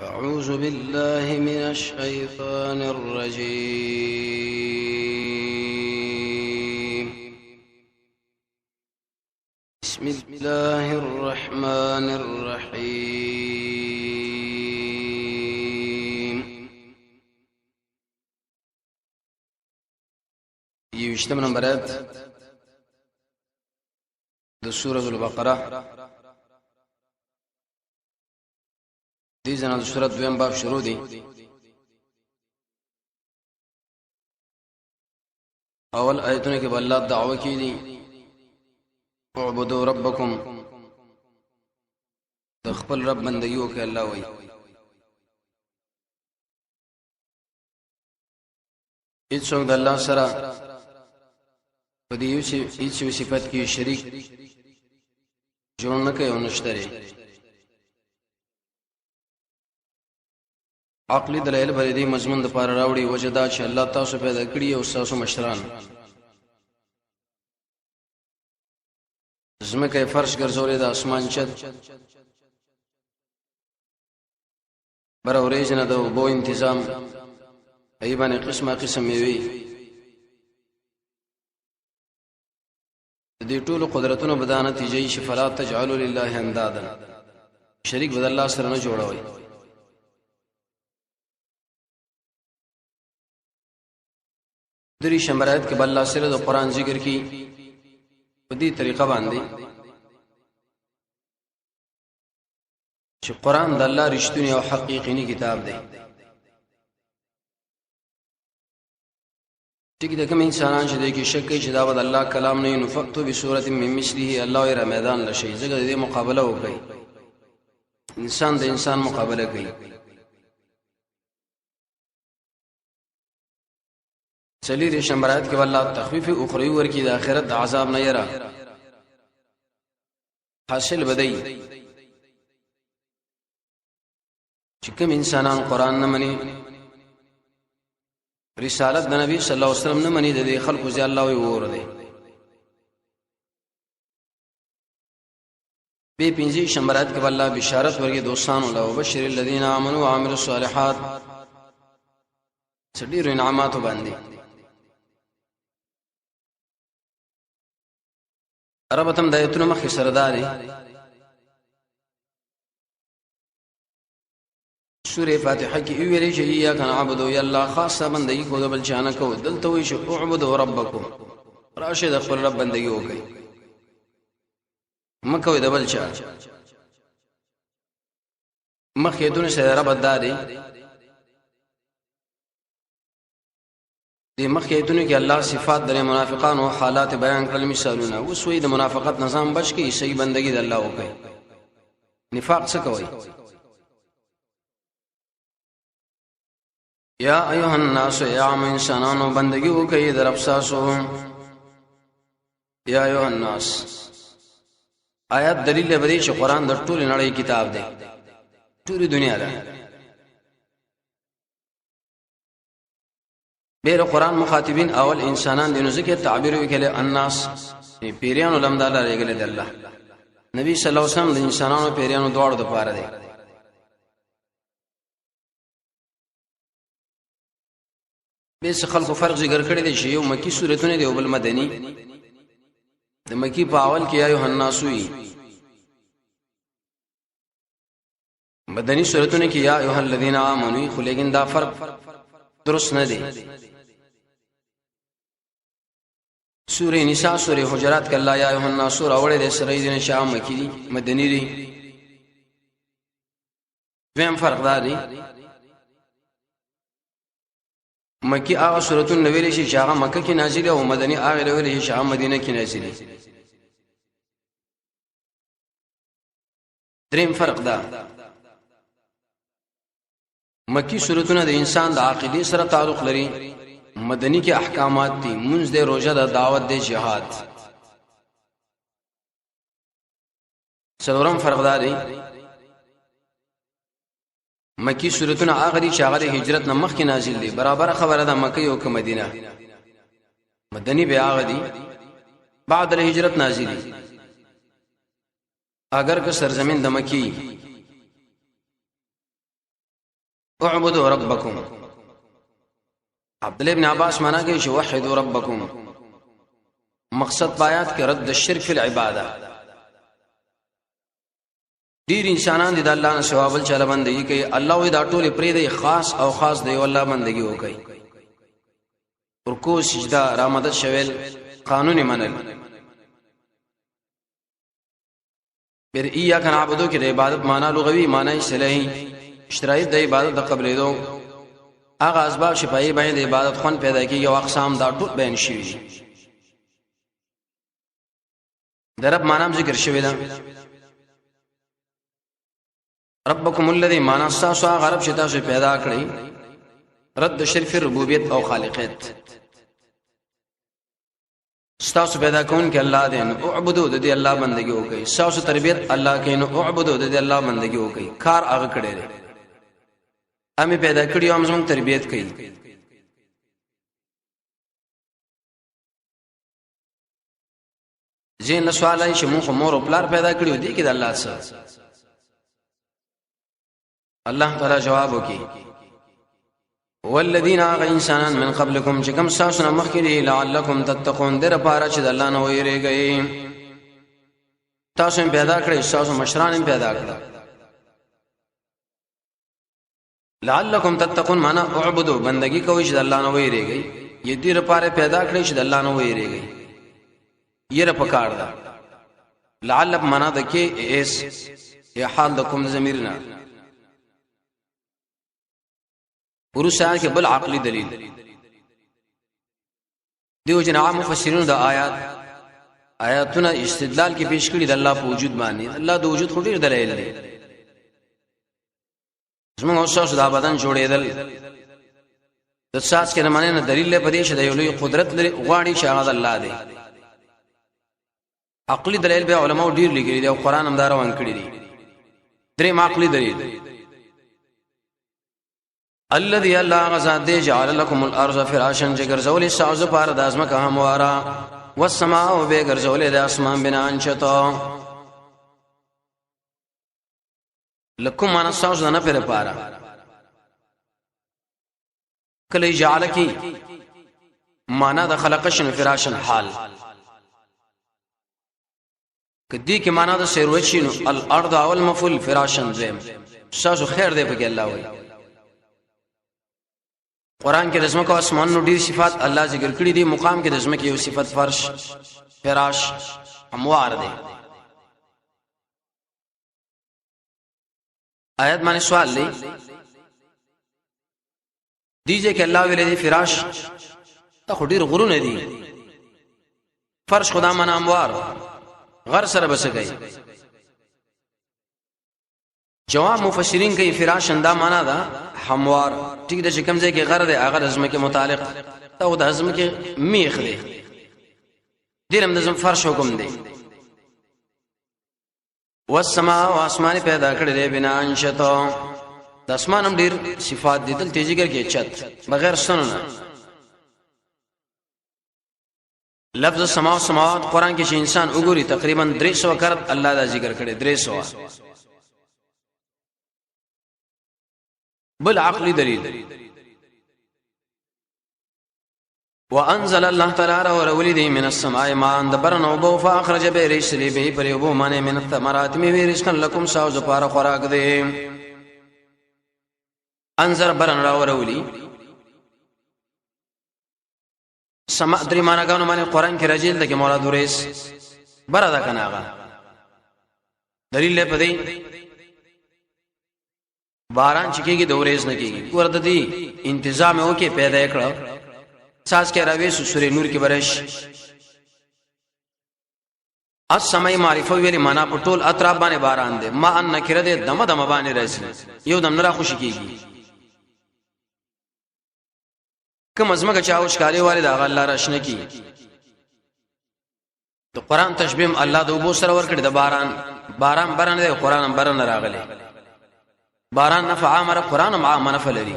أعوذ بالله من الشيطان الرجيم. بسم الله الرحمن الرحيم. يشتم نمبرات سورة البقرة. دي زنا د سورۃ دویم باب شروع دي. اول آیتونه کې الله دعوه کړي اعبدوا ربکم، د خپل رب بندګي وکړه. الله وایي هیڅوک د الله سره په دې هیڅ صفت کې شریک جوړ نه کوي او نشته. عقلی دلایل پر دې مضمون د پاره راوړي وجدا چې الله تاسو پیدا کړی او تاسو مشران زمکه فرش ګرځولې د اسمان چت بر اورېجنه د وبو تنظیم ایبانه قسمه قسم وي. دې ټول قدرتونو بدانه نتیجې شفرات تجعلوا لله اندادا، شریک بد الله سره نه جوړوي. دری شمرایت کې بل الله سره د قران ذکر کی په دې طریقه باندې چې قران د الله رښتونی او حقیقي کتاب دی. ټیک ده کوم انسانان چې د کې شک کوي چې دا د الله کلام نه نو فقط بسوره من مثله الله یې رمضان لشي زګه دې مقابله وکړي. انسان د انسان مقابله کوي. چلی شمرات کې والله تخفیف اخروی ورکی د آخرت د عذاب نه یرا حاصل بدای چې کوم انسانان قران نه مني، رسالت د نبی صلی الله علیه وسلم نه مني، د خلکو زی الله وی ور دي. به پنځه شمرات کې والله بشارت ورکی دوستانو له وبشر الذين امنوا وعملوا الصالحات سړي انعامات باندې ربتم د ایتونو مخې سرداري. سوره فاتحه کې ویلې چې یا کان عبدو یا الله خاصه بندګي کو د بل چانه کو دلته وي چې اعبدوا ربکم، راشد خپل رب بندګي وکړي مکه د بل چا مخې دونه سره رب داري. د مخکې ایتونه کې الله صفات د منافقان او حالات بیان کړل مثالونه. اوس وی د منافقت نظام بچ کې صحیح بندګي د الله وکړي. نفاق څه کوي؟ یا ایها الناس یا انسانانو بندګي وکړي د رب تاسو. یا ایها الناس آیات دلیل لري چې قران د ټول نړۍ کتاب دی، ټول دنیا ده. بیر قرآن مخاطبین اول انسانان دینو ذکر تعبیر وکړي الناس پیریانو لمداله رګل د الله. نبی صلی الله علیه وسلم د انسانانو پیریانو دواړو د پاره دی. به خلکو فرق ذکر کړی دی چې یو مکی سورته دی او بل مدنی. د مکی په اول کې ایه الناس وی، مدنی سورته کې یا ایه الذین آمنو، خو لیکن دا فرق درست نه دی. سورہ نساء سورہ حجرات کې الله یا ایه الناس اورې د سره دین شام مکی دی مدنی دی. ویم فرق دی مکی هغه سورۃ النویل شي چې هغه مکه کې نازله او مدنی هغه ویل شي هغه مدینه کې نازله. دریم فرق دا مکی سورتونه د انسان د عقیدې سره تعلق لري، مدنی کې احکامات دي، منځ د روزه د دعوت د جهاد. څلورم فرق دی مکی سورتونه هغه دي چې هغه د هجرت نه مخکې نازل دي. برابر خبره ده مکه او مدینه. مدنی به هغه دي بعد الهجرت نازل دي. اگر که سرزمین د مکی اعبدوا ربکم. عبد الله ابن عباس معنا کوي چې وحدوا ربکم. مقصد پایات کې رد الشرک فی العباده. ډیر انسانان دي د الله نه سوا بل چاله بندګي کوي. الله وی دا ټول پرې دی خاص او خاص دی والله بندګي وکړي. رکوع سجده رامدد شویل قانوني منل. پھر ایاک نعبدو کې د عبادت معنا لغوي معنا اصطلاحي شرایط د عبادت د قبلېدو هغه اسباب شفایي باندې د عبادت خون پیدا کیږي او اقسام دا ټول بیان شوي. د رب معنا ذکر شوی دا ربکم الذی معنا تاسو هغه رب چې تاسو پیدا کړی. رد شرف ربوبیت او خالقیت. تاسو پیدا کون کې الله دې نو اعبدو د دې الله بندگی وکړي. تاسو تربیت الله کې نو اعبدو د دې الله بندگی وکړي. کار هغه کړی دی. امي پیدا کړی او موږ تربیت کوي. زین له سوال چې موږ مور او پلار پیدا کړیو دي کې د الله سره. الله تعالی جواب وکي والذین انسانان من قبلکم چې کوم تاسو نه مخکې دي لعلکم تتقون در پاره چې د الله نه ویریږئ. تاسو پیدا کړی تاسو مشران پیدا کړل. لعلکم تتقون معنا اعبدوا بندگی کوي چې د الله نه ویریږئ. یې دې لپاره پیدا کړی چې د الله نه ویریږئ. یره پکار ده. لعل معنا د کې اس یا حال د کوم ضمیرنا ورسره کې بل عقلی دلیل دیو جن عام مفسرین د آیاتونه استدلال کې پیش کړي د الله په وجود باندې. الله د وجود خو ډیر دلایل دي. زموږ اوسه د بدن جوړېدل د ساس کې نه معنی نه دلیل په دې چې د یو لوی قدرت لري غواړي چې هغه الله دی. عقلی دلیل به علماء ډیر لګري دي او قران هم دا روان کړی دي. درې عقلی دلیل الذي الله غزاد دي جعل لكم الارض فراشا جگرزول ساز پار دازمه که هموارا والسماء به گرزول د اسمان بنا انشطا لكم من ساز نه پر پارا کله جعل کی معنا د خلقشن فراشن حال کدی کی معنا د سیروچینو الارض اول مفعول فراشن زم ساز خیر دی په الله وای. قران کې د زمکو اسمان نو ډیر صفات الله ذکر کړی دي. مقام کې د زمکو یو صفت فرش فراش اموار دي. آیت باندې سوال لې دیږي کې الله ویلې دي فراش ته خډیر غرونه دي. فرش خدا معنا اموار غر سره بسګي. جواب مفسرین کوي فراش انده معنا ده هموار. ټیک د کوم ځای کې غر ده هغه د زمکه متعلق او د زمکه میخ دی. دلم د زم فرش حکم دی. والسماء واسمان پیدا کړی دی بنا انشطا. د اسمان هم ډیر صفات دي. دل تیزی کې چت بغیر سنونه. لفظ سما او سماوات قران کې چې انسان وګوري تقریبا 300 کرت الله دا ذکر کړي. 300 بل عقلی دلیل وانزل الله تعالی ورولدي من السماء ماء دبرن وبو فاخرج به رسل به پر وبو معنی من الثمرات می رزقن لكم ساوز پار خوراک دي. انزل برن را ورولي سما درې معنا غو معنی قران کې راځي د کې مراد ورس بردا کناغه دلیل په دې باران چکیږي د ورېز نه کیږي. ورته دي تنظیم وکي پیدا کړو ساس کې راوي سورې نور کې برش السماء معرفه ویلي معنا په ټول اطراف باندې باران دي. ما ان نکره دې دمه دمه باندې راځي یو دم نه را خوشي کیږي. کوم ازمکه چاو ښکاری والي دا الله راشنه کی. د قران تشبيه الله د وبو سره ور کړی د باران برن دی. قران برن راغلی. باران نفع امر قران عام نفع لري.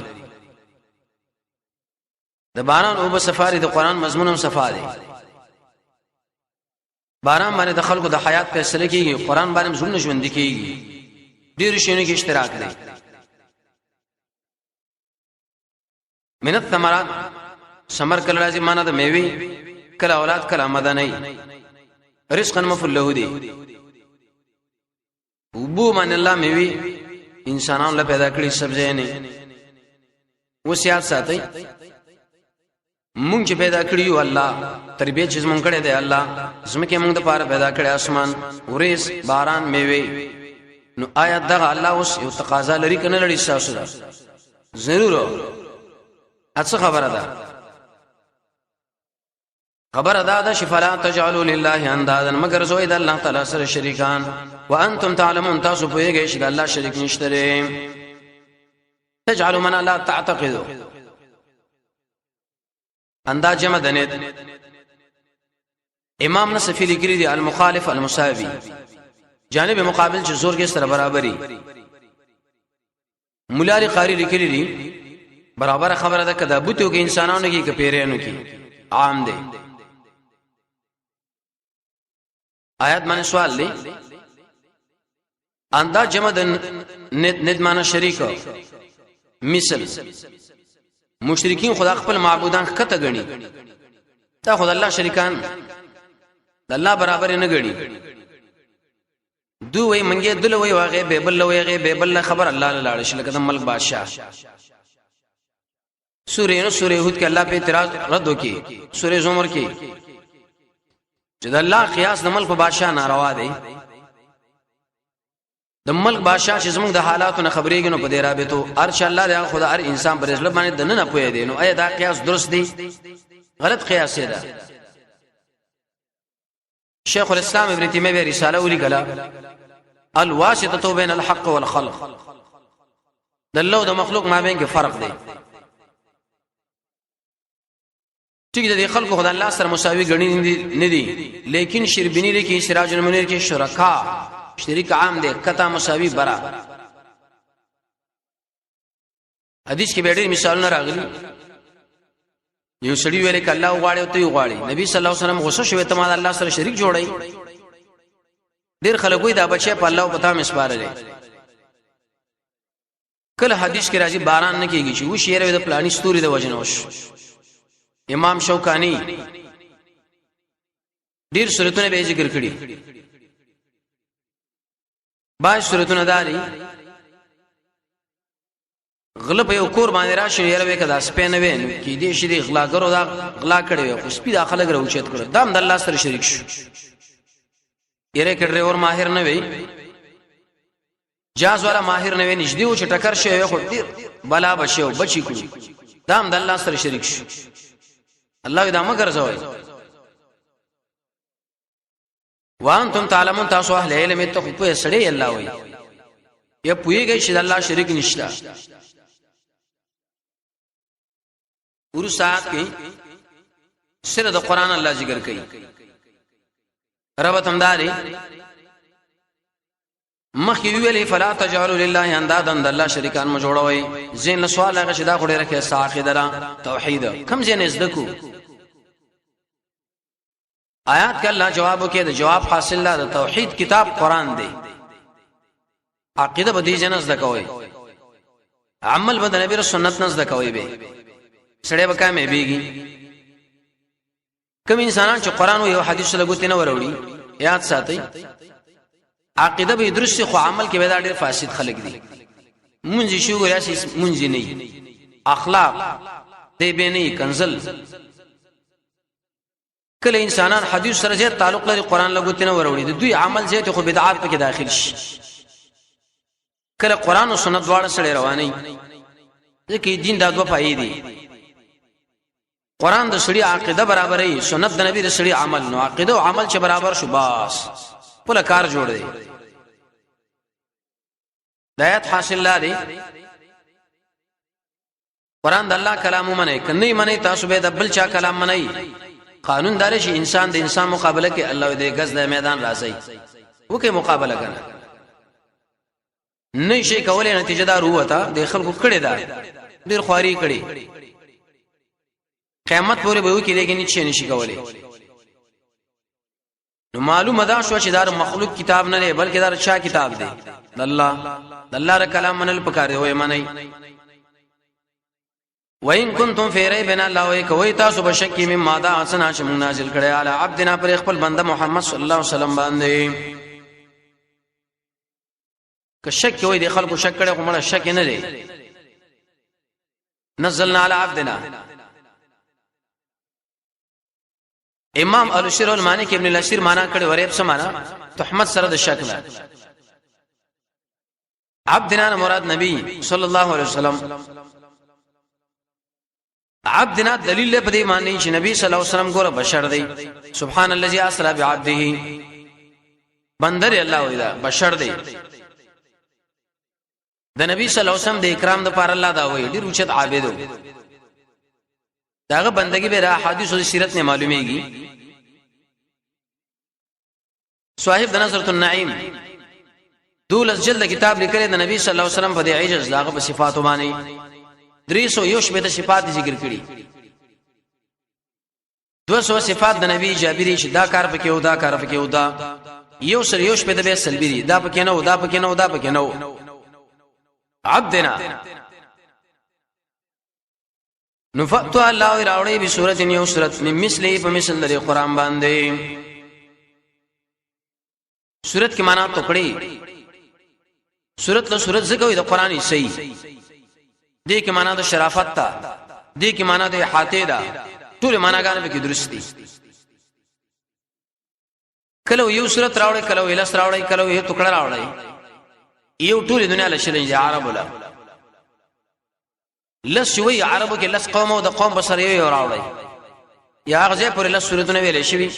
د باران او بسفاری د قران مضمونم صفا دي. باران باندې د خلکو د حیات فیصله کیږي. قران باندې ژوند ژوند کیږي. ډیر شینو کې اشتراک دي. من الثمرات ثمر کله راځي معنا د میوه کله اولاد کله مدنی رزقا مفعول له دی وبو من الله میوه انسانانو له پیدا کړی سبزی نه وسیات ساتي مونږ چې پیدا کړیو الله تربیت چې مونږ کړی دی الله زمکه مونږ د پاره پیدا کړی اسمان وريس باران میوه نو آیا دغه الله اوس یو تقاضا لري کنه لري تاسو دا ضرور اڅه خبره ده خبر ادا ده شفلا تجعلوا لله اندادا مگر زوید الله تعالی سره شریکان وانتم تعلمون تاسو پوهیږئ چې الله شریک نشته لري تجعلوا من لا تعتقدوا انداز جمع دنه امام نصفی لیکلی دی المخالف المساوی جانب مقابل چې زور کې سره برابرۍ مولا قاری لیکلی دی برابر خبره ده کدا بوتو کې انسانانو کې کپیرانو کې عام دی آیات باندې سوال دی انداز جمع ند معنا شریک مثل مشرکین خدا خپل معبودان کته غني تا خدای الله شریکان د الله برابر نه غړي دوی وای منګه دل وای واغه بیبل وای بیبل خبر الله لاله شل کده ملک بادشاہ سورہ هود کې الله په اعتراض رد وکي سورہ زمر کې چې د الله قیاس د ملک بادشاہ ناروا دی د ملک بادشاہ چې زموږ د حالاتو نه خبرېږي نو په دې رابطو ارش الله دی خدا هر انسان پر ځل باندې دنه نه پوي دی نو ایا دا قیاس درست دی غلط قیاس دی شیخ الاسلام ابن تیمیہ رساله ولیکلا الواسطه بین الحق والخلق د الله او د مخلوق مابین کې فرق دی ټیک دی خلق خدای الله سره مساوي غنی نه دي لیکن شربینی لیکي سراج المنیر کې شرکا شریک عام دی کتا مساوي برا حدیث کې به ډېر مثالونه راغلي یو سړی ویل ک الله غواړي او ته غواړي نبی صلی الله علیه وسلم غوسه شوی ته ما الله سره شریک جوړای ډېر خلکو دا بچي په الله او پتا مسپارل کله حدیث کې راځي باران نه کیږي چې و شعر د پلاني ستوري د وجنوش امام شوکانی ډېر سورتونه به ذکر کړي باج سورتونه داري غلب یو کور باندې راشي یره وکدا سپینه وین کې دې شری غلا غرو دا غلا کړي خو سپی داخله غره اوچت کړ دام د الله سره شریک شو یره کې ډرایور ماهر نه وي جاز والا ماهر نه وي نږدې او چې ټکر شي خو ډیر بلا بشو بچی کړي دام د الله سره شریک شو الله دا مگر زوي وانتم تعلمون تاسو اهل علم ته په سړی الله وي یا پويږي چې الله شریک نشته ورو سات کې سره د قران الله ذکر کوي رب تمداري مخ ویلې فلا تجعلوا لله اندادا د الله شریکان ما جوړوي زین له سوال هغه چې دا خوري راکې ساقدرا توحید کم زین زدکو آیات کې الله جواب وکړي د جواب حاصل لا د توحید کتاب قران دی عقیده به دې جنس دکوي عمل به د نبی رسول سنت نس دکوي به سړی وکای مې بیږي کوم انسانان چې قران او حدیث له ګوتې نه وروړي یاد ساتي عقیده به درست خو عمل کې به دا ډېر فاسد خلک دي مونږ شو غویا شي مونږ نه اخلاق دې به نه کنزل کله انسانان حدیث سره زیات تعلق لري قران له ګوتې نه وروړي د دوی عمل زیات خو بدعات پکې داخل شي کله قران او سنت دواړه سره رواني ځکه دین دا دوه پای دي قران د سړي عقیده برابرې سنت د نبی د سړي عمل نو عقیده او عمل چې برابر شو باس په کار جوړ دی دایت حاصل لري قران د الله کلام منه کني منه تاسو به د بل چا کلام منه قانون دار شي انسان د انسان مقابله کې الله دې غز د میدان راځي وکي مقابله کنه نه شي کولای نتیجه دار وته د خلکو کړي دا ډیر خواري کړي قیامت پورې به وکي لیکن هیڅ نشي کولای نو معلومه ده شو چې دا مخلوق کتاب نه دی بلکې دا چا کتاب دی د الله ر کلام منل پکاره وي معنی وَإِن كُنتُمْ فِي رَيْبٍ الله وی کوي تاسو بشک مما دا اسنا چې موږ نازل کړی علی عبدنا پر خپل بنده محمد صلی الله علیه وسلم باندې که شک وي د خلکو شک کړي کومه شک نه دی نزلنا علی عبدنا امام الشر المانک ابن الاشیر معنا کړي وریب سمانا تحمد سره د شک نه عبدنا مراد نبی صلی الله علیه وسلم عبدنا دلیل په دې معنی چې نبی صلی الله علیه وسلم ګوره بشر دی سبحان الذي اسرا بعبده بندر الله ویدا بشر دی د نبی صلی الله علیه وسلم د اکرام د پاره الله دا وی ډیر اوچت عابد داغه بندگی به را حدیث او سیرت نه معلومیږي صاحب د نظرۃ النعیم دولس جلد کتاب لیکلی د نبی صلی الله علیه وسلم په دې عجز داغه په صفات باندې 300 صفات ذکر کړي 200 صفات د نبی جابری چې دا کار پکې او دا کار پکې او دا یو سر یو شپه د به سلبری دا پکې نه او دا پکې نه او دا پکې نه عبدنا نفعت الله راوړي به سورۃ یو سورۃ من مثلی په مثل د قرآن باندې سورۃ کې معنا ټوکړي سورۃ له سورۃ زګوي د قرآن صحیح دې کې معنا د شرافت تا دې کې معنا د احاطه ده ټول معناګان به کې درست دي کله یو سورۃ راوړي کله ویلس راوړي کله یو ټوکړه راوړي یو ټول دنیا له شلنج عربو له لس وی عربو کې لس قوم او د قوم بسر یو راوړي یا غزه پر لس سورتونه ویلې شي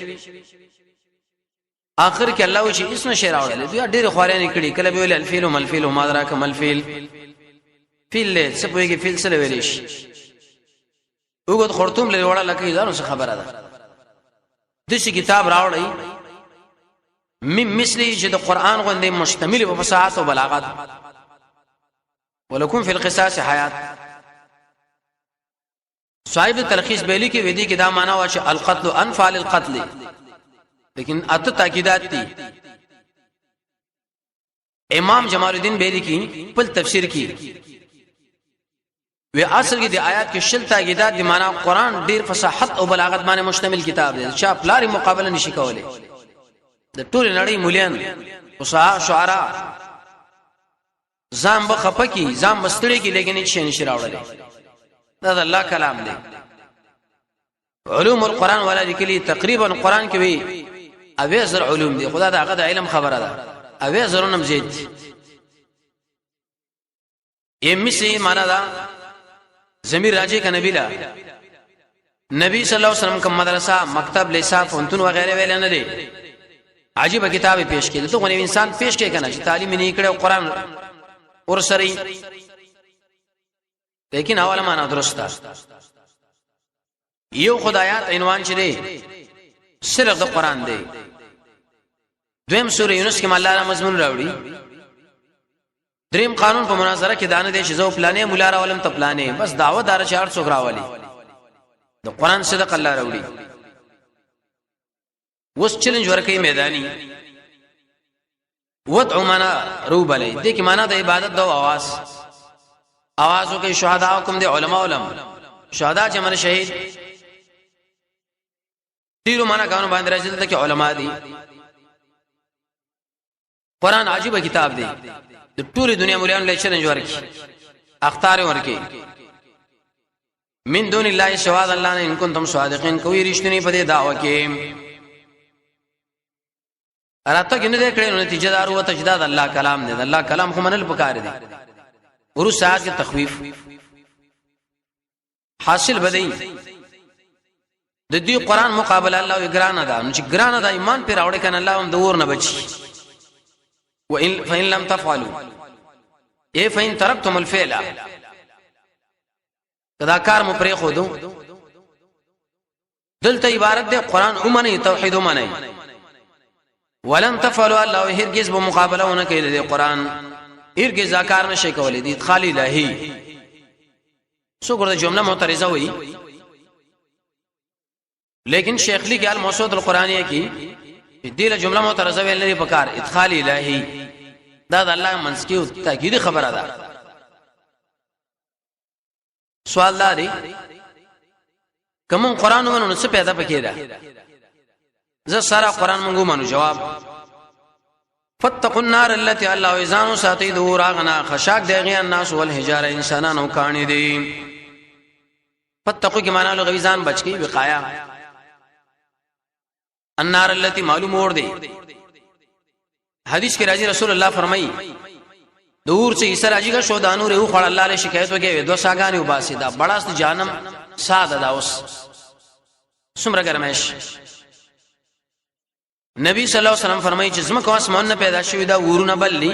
اخر کې الله وشي اسنه شی راوړل دوی ډېر خوارانه کړي کله به ویل الفیل ملفیل ما دراک ملفیل فیل څه پويږي فیل څه ویلې شي وګد خرطوم لري وړه لکه ځانو څه خبره ده د شي کتاب راوړی مثلی چې د قران غوندې مشتمل په فصاحت او بلاغت ولکم فی القصاص حیات صاحب تلخیص بیلی کې ودی کې دا معنا وا چې القتل انفال القتل لیکن اته تاکیدات دي امام جمال الدین بیلی کې په تفسیر کې وی اصل کې د آیات کې شل تاکیدات دي معنا قران ډیر فصاحت او بلاغت باندې مشتمل کتاب دی چې پلاری مقابله نشي کولای د ټول نړۍ مولیان فصاحه شعرا زام بخپکی زام مستړي کې لیکن هیڅ نشي راوړل دا د الله کلام دی علوم القرآن ولا لیکلي تقریبا قرآن کې وی اوی زر علوم دی خدا دا هغه د علم خبره ده اوی زرونم زید یمسی معنا دا زمیر راځي ک نبی لا نبی صلی الله علیه وسلم کوم مدرسه مکتب لیسا فونتون وغیرہ ویل نه دي عجیب کتاب پیش کړي ته غو انسان پیش کوي کنه چې تعلیم نه کړي قرآن اور سری لیکن اوله معنا درسته یو خدایات عنوان چې دی صرف د قرآن دی دویم سورې یونس کې الله مضمون راوړي دریم قانون په مناظره کې دانه دي چې زو پلانې مولا راولم ته پلانې بس دعوت دار چار څوک راولي د قرآن صدق الله راوړي وس چیلنج ورکې میدانی ودعو معنا روبلې دې کې معنا د عبادت دو आवाजو کې شهدا حکم دي علما علم شهدا چې من شهید ډیرو معنا غانو باندې راځي ته کې علما دي قرآن عجیب کتاب دی د ټول دنیا مليان له چیلنج ورکې اختار ورکې من دون الله شهاد الله نه ان کنتم صادقین کوي رښتینی په دې دعوه کې راته کې نه کړي نو نتیجه دار او تجداد الله کلام دی الله کلام خو منل پکار دی ورو ساعت کې تخویف حاصل بدای د دې قران مقابله الله وګرانه ده نو چې ګرانه ده ایمان پر راوړی کنه الله هم د ور نه بچي وان فإن لم تفعلوا اي فإن تركتم الفعل کدا کار مو پرې خو دو دلته عبارت ده قران اومنه توحید اومنه ولن تفعلوا الله هرگز به مقابله ونه کوي د قران هرگز ذکر نشي کولای دي ادخال الهی سو ګره جمله معترضه وي لیکن شیخ لیکي الموسود القرانیه کی دې جمله معترضه ویل لري پکار ادخال الهی دا د الله منسکی او تاکید خبره ده سوال لري کوم قران ونه څه پیدا پکې ده زه سارا قران مونږ مانو جواب فتقوا النار التي الله يزان ساتي دور اغنا خشاک دغه الناس والحجاره انسانانو کانی دي فتقوا کی معنا لغوی ځان بچ کی وقایا النار التي معلوم اور دی حدیث کې راځي رسول الله فرمایي دور سے اس راځي کا شو دانو ره خړ الله له شکایت وکي دو ساګانی وباسي دا بڑاست جهنم ساده دا اوس څومره ګرمش نبی صلی الله علیه وسلم فرمایي چې زما کو اسمان نه پیدا شوی دا ورونه بللی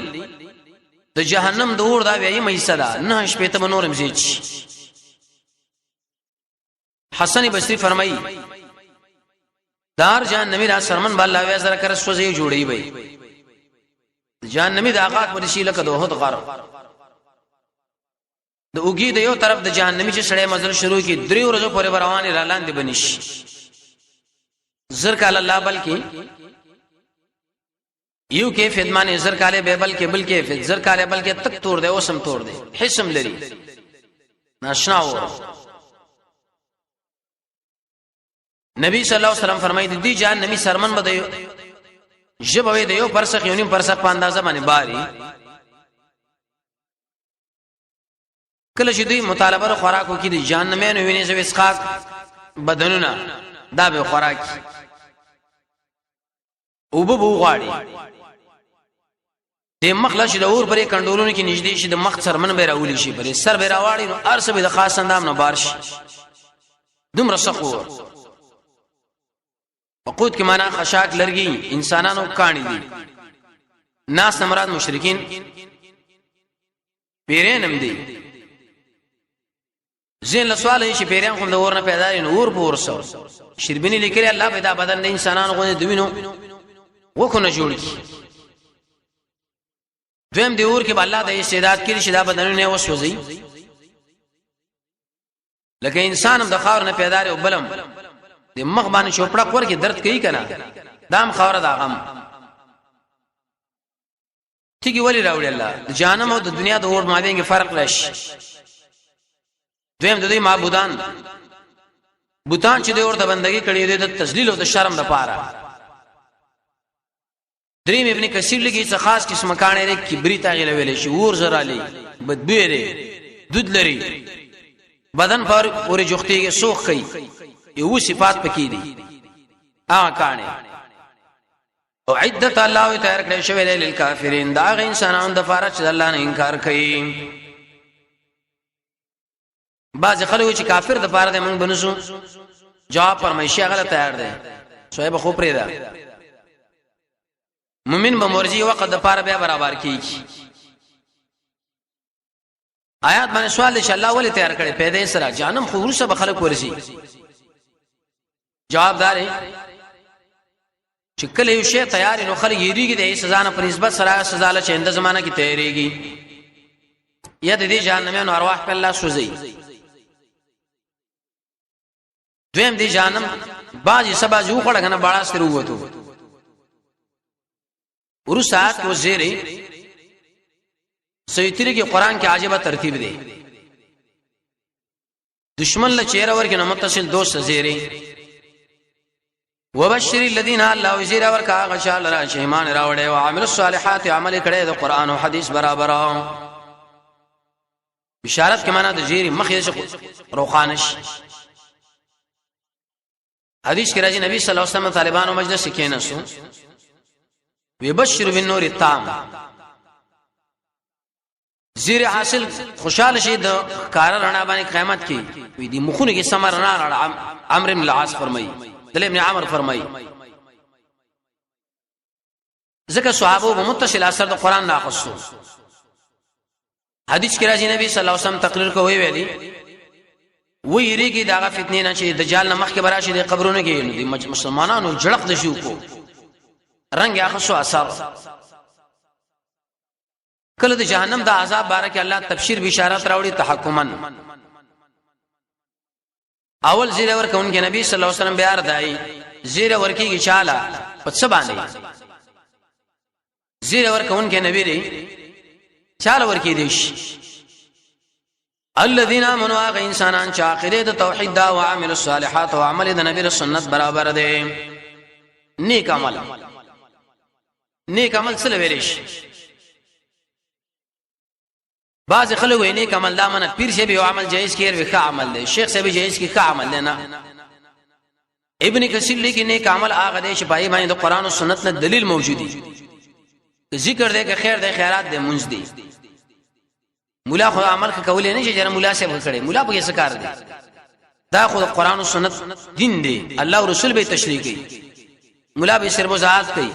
د جهنم دور دا وی مې صدا نه شپې ته نورم زیچ حسن بصری فرمایي دار جهنمی را سرمن بالله وی زرا کر سوځي جوړي وي جهنمی د آقات ورشي لکه دوه غار د اوګي د یو طرف د جهنمی چې سړی مزل شروع کی دریو ورځې پورې رواني را لاندې بنش زر کال الله بلکې یو کې فدمان زر کاله به بلکې بلکې زر کاله بلکې تک تور دی اوسم تور دی حسم لري ناشنا و نبی صلی الله علیه وسلم فرمایي دي جهنمی سرمن بدایو جبوي د یو پرسخ یونیم پرسخ په اندازه باندې باري کله چې دوی مطالبه خوراکو کې د جهنميانو ویني زو اسقاق بدنونه دا به خوراک او به غواړي د مخلص د اور پرې کندولونو کې نږدې شي د مخ سرمن به راولي شي پرې سر به راواړي نو ارسه به د خاص اندام نه بارش دومره سخور وقود کی معنا خشاک لرګي انسانانو کانی دي ناس مراد مشرکین پیرینم دي زین له سوال شي پیران کوم د ورنه پیدا دي نور پور سو شربني لیکلي الله پیدا بدن د انسانانو غو د وینو وکونه جوړ کی دویم دی اور کې الله د استعداد کې شدا بدنونه وسوځي لکه انسانم د خاور نه پیدا لري وبلم د مخ باندې چوپړه کور کې درد کوي کنه دام خاور دا غم ټیږي ولی راوړي الله د جهنم او د دنیا د اور مابین کې فرق راشي دویم د دې معبودان بوتان چې د اور د بندګي کړي دي د تذلیل او د شرم لپاره دریم ابن کثیر لګي څه خاص قسم کانه لري کبریت هغه ویلې شي ور زرالي بدبو لري دود لري بدن پر اورې جوختيږي سوخ کوي یو صفات پکې دي کانه او عدت الله تعالی کړی شوی دی للکافرین دا غ انسانانو د فارچ د الله نه انکار کوي بعض خلک چې کافر د فار د موږ بنسو جواب فرمایشي غلط تیار دی شویب خو پرې ده مومن به مرجی وخت د فار بیا برابر کیږي آیات باندې سوال دی چې الله ولې تیار کړي پیدا سره جانم خو ورسره به خلک ورسي جواب داري چې کله یو شی تیار نو خلک یریږي د سزا نه په نسبت سره سزا له چنده زمانہ کې تیاریږي یا د دې جهنميانو ارواح په الله سوزي دویم دی جهنم باجی سبا جو خړه کنه باړه سره وته ورسات کو زیره سویتری کې قران کې عجيبه ترتیب دی دشمن له چهره ور کې نو متصل دوست زیره وبشر الذين الله وزير ورکا غشال را شیمان راوړې او عامل الصالحات عمل کړي د قران او حديث برابر بشارت کې معنا د زیری مخې روخانش حدیث کې راځي نبی صلی الله علیه وسلم طالبانو مجلس کې نسو وبشر بالنور التام زیر حاصل خوشاله شي د کار رڼا باندې قیامت کې وي دي مخونه کې سمر رڼا عمرو بن العاص فرمایي دل ابن عمر فرمایي ذکر صحابه په متصل اثر د قران ناقصو حدیث کې راځي نبی صلی الله علیه وسلم تقریر کوي ویلي وی ریږي داغه فتنې نه چې دجال نه مخکې براشي د قبرونو کې دي مسلمانانو جړق د شو کو رنگ اخصو اثر کله د جهنم د عذاب بارک الله تبشیر بشارت راوړي تحکمن اول زیر ور کون کې نبی صلی الله علیه وسلم بیار دای زیر ور کې چاله پڅ باندې زیر ور کون کې نبی ری چاله ور کې دیش الذين امنوا هغه انسانان چې عقیده د توحید دا او عامل الصالحات او عمل د نبی سنت برابر دي. نیک عمل څه ویل شي؟ بعض خلک وایي نیک عمل دا منه پیر شه به عمل جایز کړي وي ښه عمل دی، شیخ شه به جایز کړي ښه عمل دی نه. ابن کثیر لیکي نیک عمل هغه دی چې پای باندې د قران او سنت نه دلیل موجود دي. ذکر دی که خیر دی خیرات دی منځ دی. مولا خو عمل کولې نه چې جره مولا صاحب کړي، مولا په څه کار دی؟ دا خو قران او سنت دین دی، الله او رسول به تشریح کوي، مولا به صرف وضاحت کوي.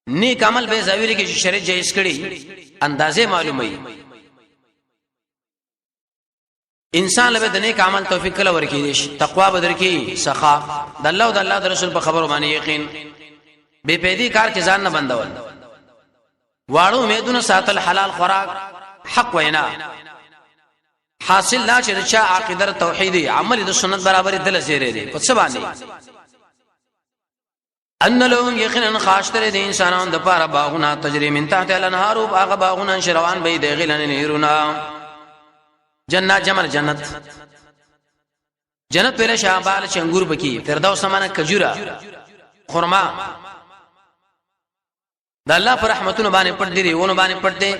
نیک عمل به ظاهري کې شریعت جایز کړي اندازې معلومه. انسان له د نیک عمل توفیق کله ورکړي شي، تقوا بدر کې سخا د الله او د الله د رسول په خبرو باندې یقین، بے پیدي کار کې ځان نه بندول، واړو امیدونه ساتل، حلال خوراک، حق وینا. حاصل لا چې چا عقیده توحیدی عمل د سنت برابر دل زیره دي په څه باندې ان لهم یقینا خاشتر د انسانان د پاره باغونه تجری من تحت الانهار او هغه باغونه شروان به د غلن نیرونه. جنات جمر جنت پر شابال چنګور بکی فردوس سمانه کجورا خرما د الله پر رحمتونو باندې پټ دي، ونه باندې پټ دي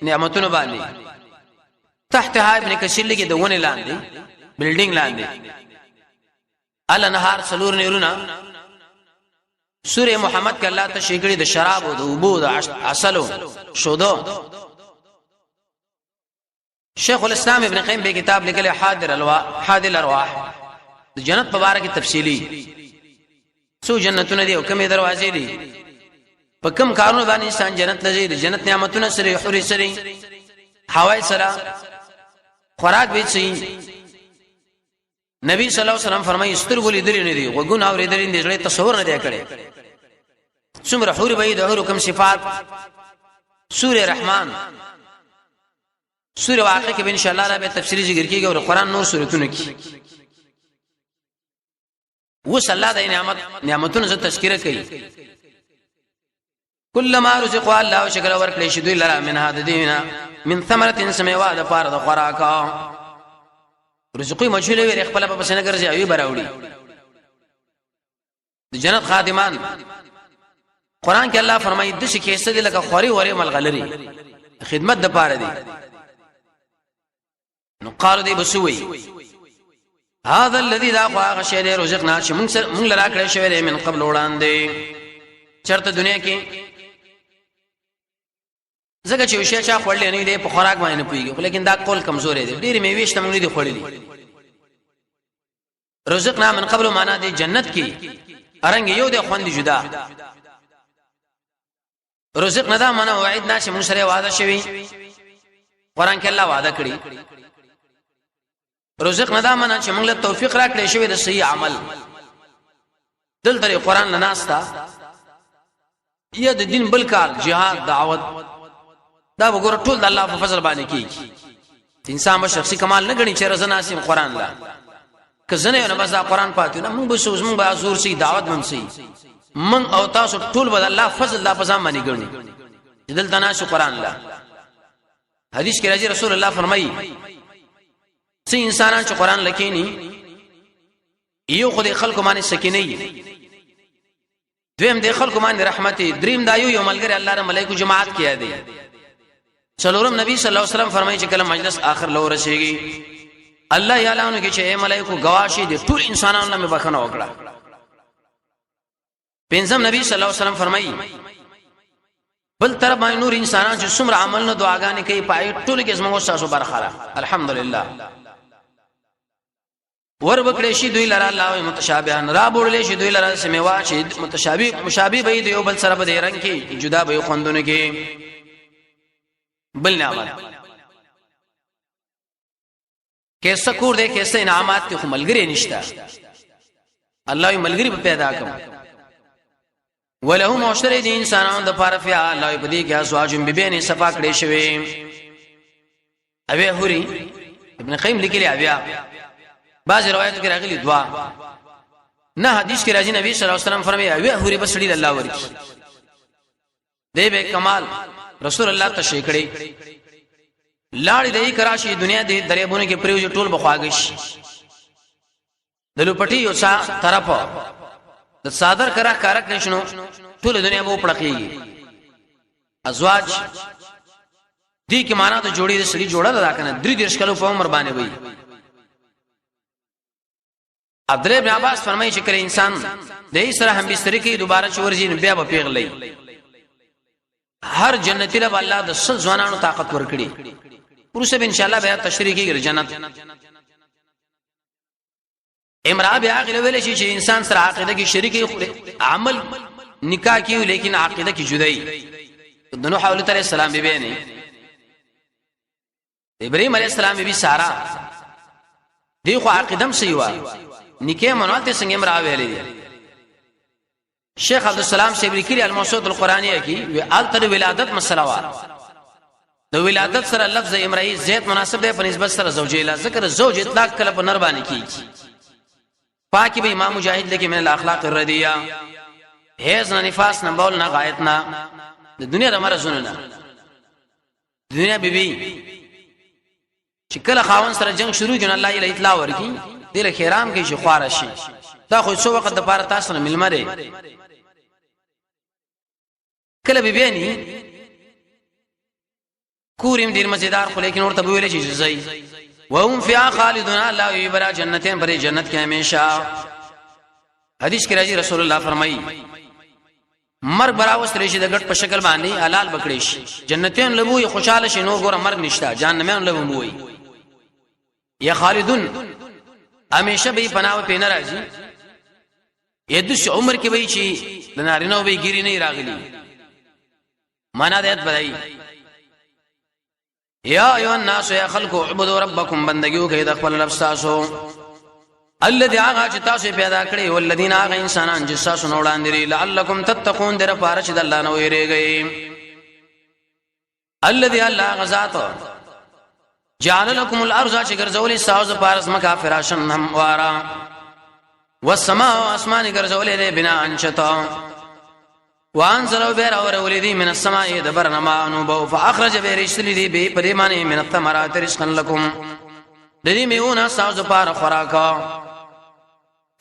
نعمتونو باندې. تحت ابن کثیر لګي د ونه لاندې بلډینګ لاندې الانهار سلور نیرونه. سوره محمد کې الله تشریح کړي د شراب او د اوبو د عسلو شودو. شیخ الاسلام ابن قیم به کتاب لیکلی حادر الارواح د جنت مبارک تفصیلی سو جنتونه دي او کومه دروازې دي، په کوم کارونه باندې انسان جنت لږي، جنت نعمتونه سره حوري سره حوای سره خوراک به شي. نبی صلی الله علیه وسلم فرمایي سترګو لیدل نه دي، وګون اوریدل نه دي، تصور نه دی کړی. څومره حوري به د حورو کوم صفات. سوره رحمان سوره واقع کې ان شاء الله را به تفصیلی ذکر کیږي او قرآن نور سورتونه کې وصلی الله د نعمتونو ز تذکرہ کوي. کلمہ رزقوا الله شکر ورکړي شي دوی لرا من هذا دینا من ثمرة سموا د پاره د خوراکا رزقي مجهول وي خپل په بسنه ګرځي اوی براوړي. د جنت خادمان قران کې الله فرمایي د شي کیسه دي لکه خوري وره ملغلري خدمت د پاره دي. نو قالو دی بسوي هذا الذي ذا غشير رزقنا چې مونږ لرا کړی شوی من قبل وړاندې چرته دنیا کې زګه چې وشي چا خړلې نه دی په خوراک باندې نه پويږي، لیکن دا کول کمزورې دي، ډېر میوې شته مونږ دي خړلې. رزقنا من قبل معنا دی جنت کې ارنګ یو دی خوند جدا. رزقنا دا معنا وعید نشه مونږ سره وعده شوی، قران کې الله وعده کړی. رزقنا دا معنا چې مونږ له توفیق راکړې شوی د صحیح عمل. دلته قران لناستا یا د دین بل کار jihad دعوت دا وګوره ټول د الله په فضل باندې کیږي. انسان به شخصي کمال نه غني چې رزناسیم قران لا کزنه نه بس قران پاتې نه موږ به سوز موږ به ازور سي دعوت هم سي من او تاسو ټول به الله فضل الله په ځان باندې غني دل تناسو قران لا. حدیث کې راځي رسول الله فرمایي سي انسانان چې قران لکېني یو خو د خلکو باندې سکینه، دویم د خلکو باندې رحمت، دریم دا یو ملګری الله ر ملائکه جماعت کیا دي. څلورم نبی صلی الله علیه وسلم فرمایي چې کله مجلس آخر لو رسیږي الله یعلم کې چې اے ملائکه گواشي دي ټول انسانانو له بخنه وکړه. پنځم نبی صلی الله علیه وسلم فرمایي بل طرف باندې نور انسانان چې څومره عمل نه دعاګانې کوي پای ټول کې زموږ تاسو برخاله الحمدلله. ور بکړې شي دوی لره الله متشابهان را بوړلې شي دوی لره سموا شي مشابه به دی یو بل سره به رنگ کې جدا به خوندونه کې بل نعمت کیسه کور دې کیسه انعامات ته ملګری نشتا. الله یې ملګری په پیدا کوم. ولهم معاشره دي انسانانو د فارفیا الله په دې کې ازواجم ببین صفا کړې شوی. اوی هوري ابن قیم لیکلی اویا بعض روایتو کې راغلي دعا نه حدیث کې راځي نبی صلی الله علیه وسلم فرمایي اوی هوري بس لري الله ورکی دی به کمال رسول الله تشریح کړي. لاړې دای کراشي دنیا دې دریابونه کې پریوج ټول بخواګش د لوپټي یو طرف د صادر کرا کارک نشنو ټول دنیا به پړقېږي ازواج دې کې معنا ته جوړې د سړي جوړه لدا کنه 3 کلو په عمر باندې وي عبد الله بن عباس فرمایي چې کله انسان د سره هم بستر کې دوباره چورځي بیا به پیغلې هر جنتی له الله د سل ځوانانو طاقت ورکړي ورسره ان شاء الله بیا تشریح کیږي جنت امراه بیا غل ویل شي چې انسان سره عقیده کې شریک عمل نکاح کیو لیکن عقیده کې جدای د نوح علیه السلام بیبي نه ابراهيم عليه السلام بیبي سارا دی خو عقیدم سیوا نکاح منواته څنګه امراه ویلې شیخ عبد السلام شیبری کلی الموسوعه القرانیه کی و التر ولادت مسله وا د ولادت سره لفظ امرئی زید مناسب دی په نسبت سره زوجه لا ذکر زوج اطلاق کله په نر باندې کیږي پاکي به امام مجاهد لیکي من الاخلاق الردیه هیڅ نه نفاس نه بول نه غایت نه د دنیا د مرزونه نه دنیا بیبي چې کله خاون سره جنگ شروع کړي الله یې اطلاع ورکي دله خیرام کې شي خوار شي دا خو څو وخت د پاره تاسو نه ملمره کله بیبيانی کوریم ډیر مزیدار خو لیکن ورته ویل شي زئی وهم فی خالدون الله یبرا جنتین پر جنت کې همیشه حدیث کې راځي رسول الله فرمایي مرګ براوست رشي د ګټ په شکل باندې حلال بکړي شي جنتین لبوي خوشاله شي نو ګور مرګ نشتا جهنميان لبوي یا خالدون همیشه به پناه په نه راځي یدش عمر کې وای شي د نارینه به ګيري نه راغلي معنا دې بدای یا ایو الناس یا خلقوا اعبدوا ربکم بندگیو کوي د خپل رب تاسو الذي هغه چې تاسو پیدا کړی ولذین هغه انسانان چې تاسو نو وړاندې لعلکم تتقون در پاره چې د الله نو یریږي الذي الله غزات جعل لكم الارض چې ګرځولې ساوز پارس مکا فراشن هموارا والسماء اسمان ګرځولې دې بنا انشتا وانزلوا بير اور ولدي من السماء دبرنا ما انبو فاخرج برشل دي به پريمانه من الثمرات رزقا لكم دې میونه ساوز پار خوراکا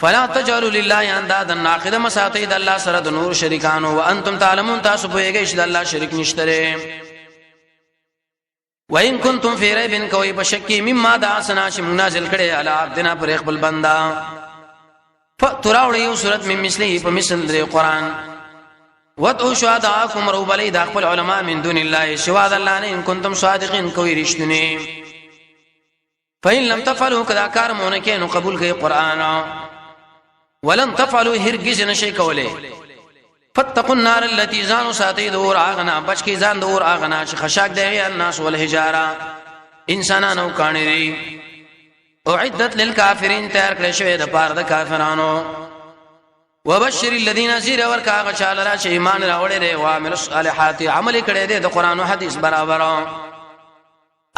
فلا تجعلوا لله اندادا ناقد مساتید الله سره د نور شریکانو وانتم تعلمون تاسو پوهیږئ چې الله شریک نشته وان كنتم في ريب کوي بشکی مما دعسنا چې منازل کړي علی عبدنا پر خپل بندا فتراوړ یو سورۃ من مثله په مثل د قران وَدْعُوا شُهَدَاءَكُمْ رُبَلَيْ د خپل علما من دون الله سوا د الله نه ان کنتم صادقین کوي رښتینی فإن لم تفعلوا کذا کار مونږ کې نو قبول کوي قران ولن تفعلوا هرگز نشي کولای فتقوا النار التي زانوا ساتي دور اغنا بچ کی ځان دور اغنا چې خشاک دی الناس والحجاره انسانانو کانی دي اعدت للكافرين تیار کړی شوی د پاره د کافرانو وبشر الذين زير ورکا غچال را چې ایمان راوړي دي او عمل الصالحات عمل کړي دي د قران او حديث برابر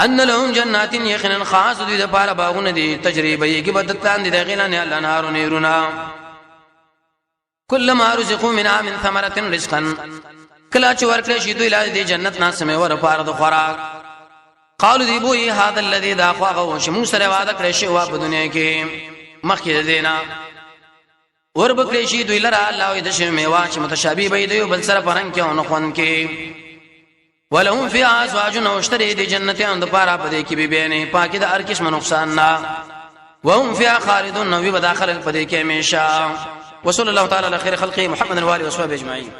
ان لهم جنات يخن خاص دي د پاره باغونه دي تجربه کې بدتان دي دغینه نه الله نار نيرنا كلما رزقوا منها من ثمره رزقا کلا چې ورکړي شي دوی لا دي جنت نه سمې ور پاره د خوراک قالوا ذي بوي هذا الذي ذاقوا وشمو سره وعده کړی شي وا په دنیا کې مخکې دینا ور بکړي شي دوی لره الله دې شي میوا چې متشابه به دی بل سره پرنګ کې او نخون کې ولهم فی ازواج نوشتری دی جنتیان د پاره پدې کې به بینه پاکي د هر قسم نقصان نه وهم فی خالدون نو به داخل پدې کې همیشه وصلی الله تعالی علی خیر خلقه محمد و علیه و صحبه اجمعین